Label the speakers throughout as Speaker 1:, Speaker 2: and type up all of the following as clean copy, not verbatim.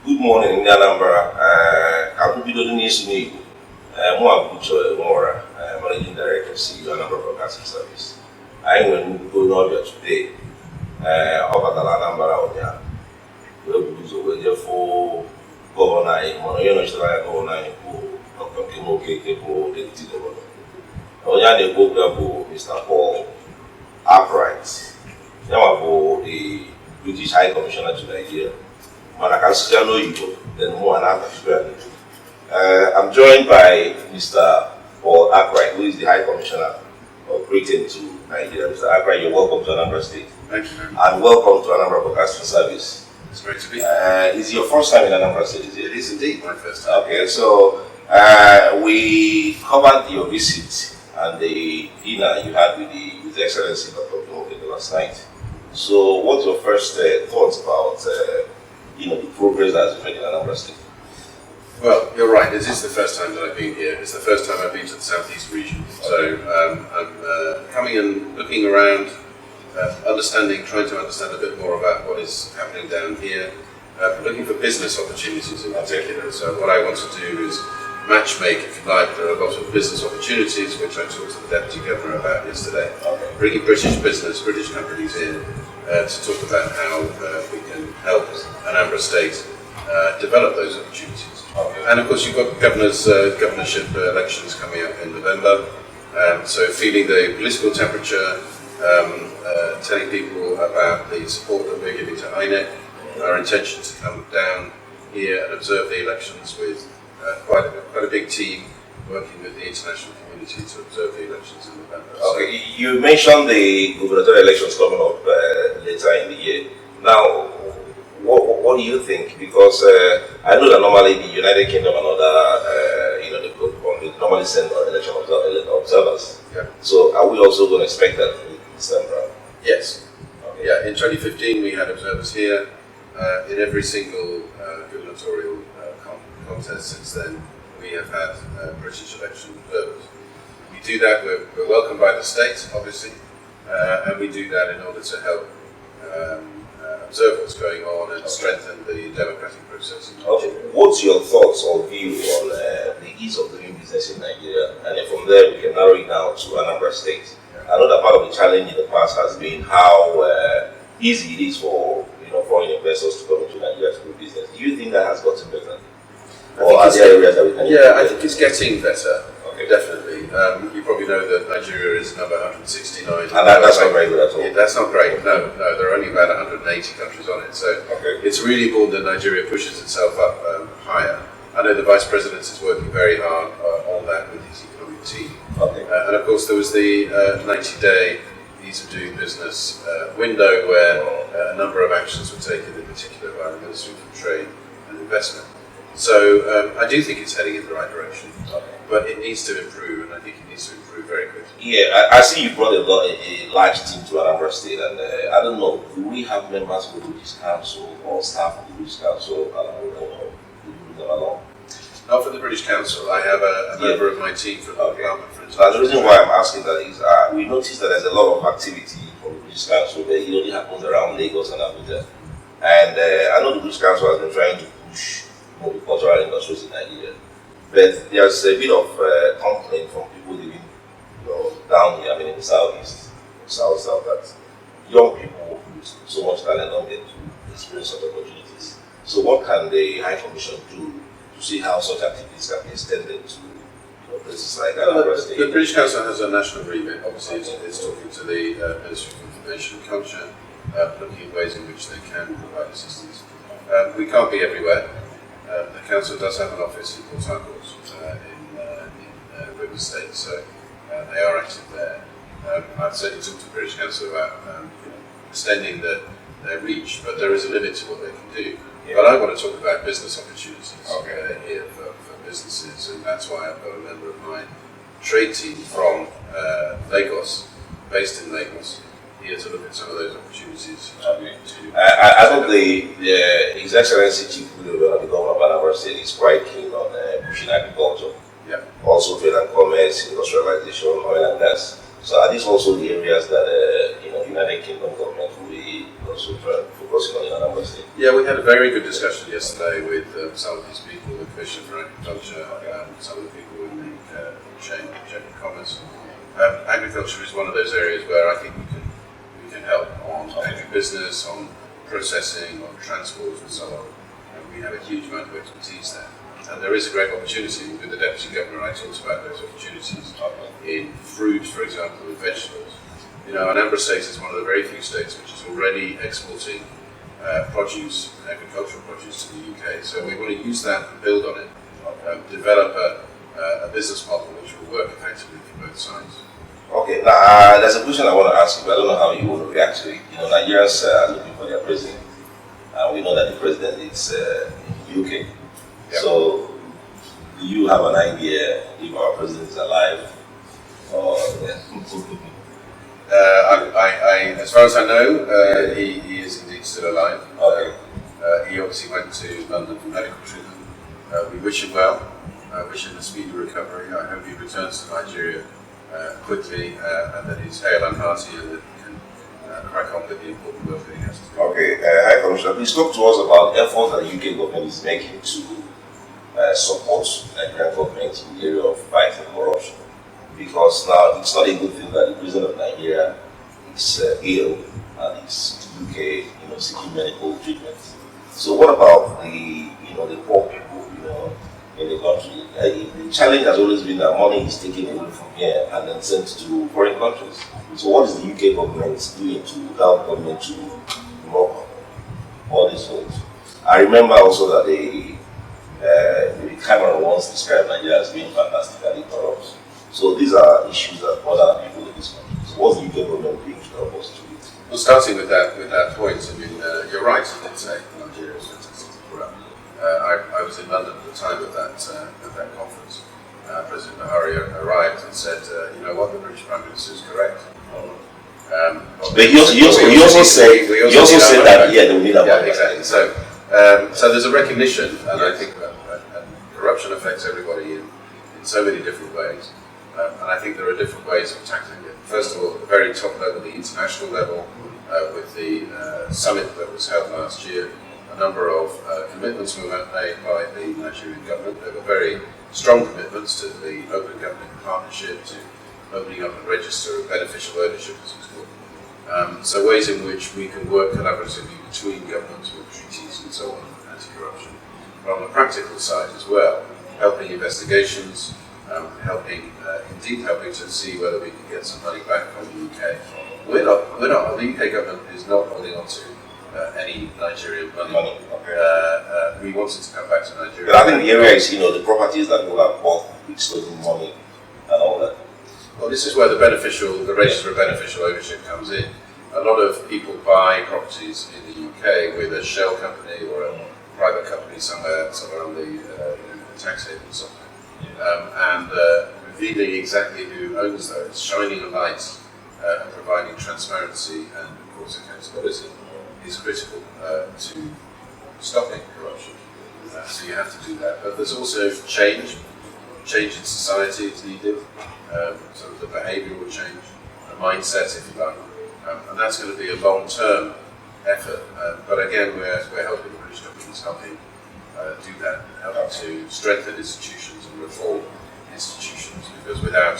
Speaker 1: Good morning, in Anambra. I'm Uche Nworah, Managing Director, CEO, Anambra Broadcasting Service. I went going here today. Over the Anambra, we will be for Governor, Governor, Dr. Kimo Kekebo, Deputy Governor. Onya the book Mr. Paul Arkwright. Now the British High Commissioner to Nigeria. Madagascar know you, then more and after. I'm joined by Mr. Paul Arkwright, who is the High Commissioner of Britain to Nigeria. Mr. Arkwright, you're welcome to Anambra State.
Speaker 2: Thank you very much.
Speaker 1: And welcome to Anambra Broadcasting Service.
Speaker 2: It's great to be here.
Speaker 1: Is it your first time in Anambra State?
Speaker 2: It is indeed my first time.
Speaker 1: Okay, so we covered your visit and the dinner you had with His Excellency Dr. Kimo last night. So, what's your first thoughts about the progress that has been made in Anambra State?
Speaker 2: Well, you're right. This is the first time that I've been here. It's the first time I've been to the southeast region. So I'm coming and looking around, trying to understand a bit more about what is happening down here. Looking for business opportunities in particular. So what I want to do is matchmake, if you like. There are a lot of business opportunities which I talked to the Deputy Governor about yesterday. Bringing British companies in to talk about how we can help Anambra State develop those opportunities. And of course you've got governorship elections coming up in November. So feeling the political temperature, telling people about the support that we're giving to INEC, our intention to come down here and observe the elections with quite a big team working with the international community to observe the elections in November.
Speaker 1: Okay, you mentioned the gubernatorial elections coming up later in the year. Now, what do you think? Because I know that normally the United Kingdom and other, they normally send election observers.
Speaker 2: Yeah.
Speaker 1: So, are we also going to expect that this time around?
Speaker 2: Yes. Okay. Yeah. In 2015, we had observers here. In every single gubernatorial contest since then, we have had British election observers. We do that. We're welcomed by the state, obviously, and we do that in order to help observe what's going on and strengthen the democratic process.
Speaker 1: Okay. What's your thoughts or view on the ease of doing business in Nigeria? And then from there, we can narrow it down to Anambra State. I know that part of the challenge in the past has been how easy it is for foreign investors to come into Nigeria to do business. Do you think that has gotten better? Or are there areas that we can
Speaker 2: improve? I think it's getting better. Okay. Definitely. You probably know that Nigeria is number 169.
Speaker 1: And that's not very good at all.
Speaker 2: Yeah, that's not great. No, there are only about 180 countries on it. So It's really important that Nigeria pushes itself up higher. I know the Vice President is working very hard on that with his economic team. Okay. And of course there was the 90-day ease of doing business window where a number of actions were taken, in particular by the Ministry for Trade and Investment. So I do think it's heading in the right direction, but it needs to improve, and I think it needs to improve very quickly.
Speaker 1: Yeah, I see you brought a large team to Anambra State, and I don't know, do we have members of the British Council or staff of the British Council along?
Speaker 2: Not for the British Council. I have a member of my team from the Department for
Speaker 1: International. The reason why I'm asking that is we noticed that there's a lot of activity from the British Council, but it only happens around Lagos and Abuja. And I know the British Council has been trying to push the cultural industries in Nigeria, but there's a bit of complaint from people living down here, in the southeast, south, that young people with so much talent don't get to experience such opportunities. So what can the High Commission do to see how such activities can be extended to places like Anambra State?
Speaker 2: The British Council has a national remit. Obviously, it's talking to the Ministry of Information and Culture, looking at ways in which they can provide assistance. We can't be everywhere. The Council does have an office in Port Harcourt in River State, so they are active there. I'd certainly talk to the British Council about extending their reach, but there is a limit to what they can do. Yeah. But I want to talk about business opportunities here for businesses, and that's why I've got a member of my trade team from Lagos, based in Lagos, here to look at some of those opportunities.
Speaker 1: I think His Excellency Chief the Governor of Anambra State is quite keen on pushing agriculture. Yeah. Also trade and commerce, industrialization, oil and gas. So are these also the areas that United Kingdom government will be also focusing on the Anambra State?
Speaker 2: Yeah, we had a very good discussion yesterday with some of these people, the Commissioner for Agriculture, some of the people in the chain of commerce. Agriculture is one of those areas where I think we can help on agribusiness, on processing, on transport and so on. And we have a huge amount of expertise there. And there is a great opportunity with the Deputy Governor. I talked about those opportunities in fruit, for example, and vegetables. You know, Anambra State is one of the very few states which is already exporting produce, agricultural produce to the UK. So we want to use that and build on it, develop a business model which will work effectively for both sides.
Speaker 1: Okay, now there's a question I want to ask you, but I don't know how you will react to it. You know, Nigerians are looking for their president, and we know that the president is in the UK. Yep. So, do you have an idea if our president is alive? Or
Speaker 2: as far as I know, he is indeed still alive.
Speaker 1: Okay.
Speaker 2: He obviously went to London for medical treatment. We wish him well. Wish him a speedy recovery. I hope he returns to Nigeria quickly and that he's hale and hearty and that he can crack on with the important work that he has to do.
Speaker 1: Okay, High Commissioner, please talk to us about efforts that the UK government is making to support the Nigerian government in the area of fighting corruption. Because now it's not a good thing that the president of Nigeria is ill and is UK, seeking medical treatment. So what about the poor people, in the country? The challenge has always been that money is taken away from here and then sent to foreign countries. So what is the UK government doing to help government to block all these things? I remember also that the Cameron once described Nigeria as being fantastically corrupt. So these are issues that bother people in this country. So what's the UK government doing to help us to do it?
Speaker 2: Well, starting with that point, I mean, you're right, you did say Nigeria is fantastically corrupt. I was in London at the time of that conference. President Buhari arrived and said, you know what, the British Prime Minister is correct.
Speaker 1: But he also said that they need that money.
Speaker 2: Exactly. So there's a recognition, and I think that corruption affects everybody in so many different ways. And I think there are different ways of tackling it. First of all, at the very top level, the international level, with the summit that was held last year, a number of commitments were made by the Nigerian government. There were very strong commitments to the Open Government Partnership, to opening up a register of beneficial ownership, as it's called. So ways in which we can work collaboratively between governments with treaties and so on, anti-corruption. But on the practical side as well, helping investigations, helping to see whether we can get some money back from the UK. The UK government is not holding on to any Nigerian money.
Speaker 1: Okay.
Speaker 2: We wanted to come back to Nigeria.
Speaker 1: But I think the area is, the properties that people have bought with stolen money and all that.
Speaker 2: Well, this is where the register of beneficial ownership comes in. A lot of people buy properties in the UK with a shell company or a private company somewhere on the tax haven somewhere. And revealing exactly who owns those, shining a light and providing transparency and, of course, accountability is critical to stopping corruption. So you have to do that. But there's also change in society is needed, sort of the behavioural change, the mindset, if you like. And that's going to be a long-term effort. But again, we're helping the British government, helping do that, helping to strengthen institutions and reform institutions, because without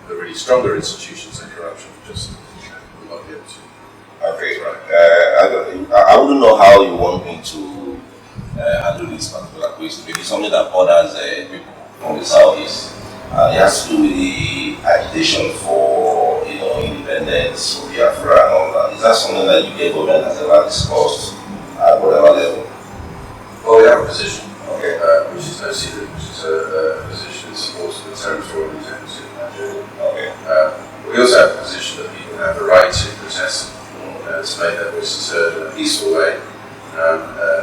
Speaker 2: the really stronger institutions and corruption, just will not be able to.
Speaker 1: Okay, right. I wouldn't know how you want me to handle this particular question. Maybe something that bothers people from the southeast. It has to do with the agitation for independence, for Biafra and all that. Is that something that UK government has ever discussed at whatever level?
Speaker 2: Well, we have a position,
Speaker 1: okay,
Speaker 2: which is no secret, which is a position in support of the territorial integrity of Nigeria.
Speaker 1: Okay.
Speaker 2: We also have a position that people have the right to protest, to make their voices heard in a peaceful way.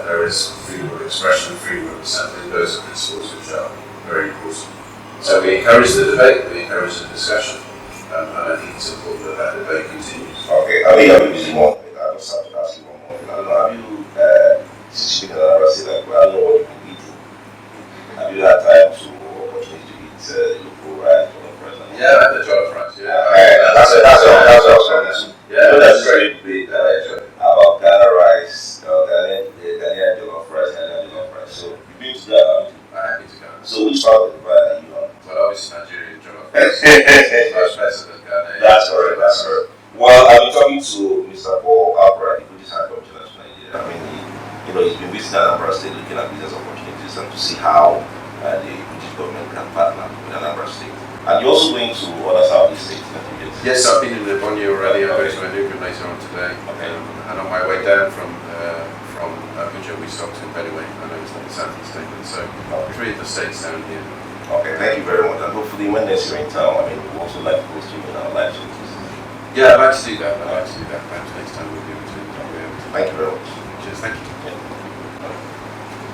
Speaker 2: There is freedom of expression, freedom of assembly, those are principles which are very important. So we encourage the debate, we encourage the discussion, and I think it's important that debate continues.
Speaker 1: Okay, I mean, I'll be busy more. I just have to ask you one more thing. I don't know, have you, speaking of Anambra State, I don't know what you eat. Have you had time to opportunity to eat local rice for the president?
Speaker 2: Yeah, I had the jollof rice, yeah.
Speaker 1: That's what I was saying.
Speaker 2: Yeah, that's
Speaker 1: great. About I've been talking to Mr. Arkwright, the British High Commissioner to Nigeria. I mean, he's been visiting Anambra State looking at business opportunities and to see how the British government can partner with Anambra State. And you're also going to other Southeast states,
Speaker 2: Yes, I've been in Ebonyi already. I'm going to Enugu later on today.
Speaker 1: Okay.
Speaker 2: And on my way down from Uche, we stopped in Benue. I know it's not the Southeast England, so 3 of the states down here.
Speaker 1: Okay, thank you very much. And hopefully when next you're in town, I mean, we'd also like to host you in our live shows.
Speaker 2: Yeah, I'd like to do that. Perhaps next time we'll be able to.
Speaker 1: Thank you very much.
Speaker 2: Cheers, thank you.
Speaker 1: Yeah.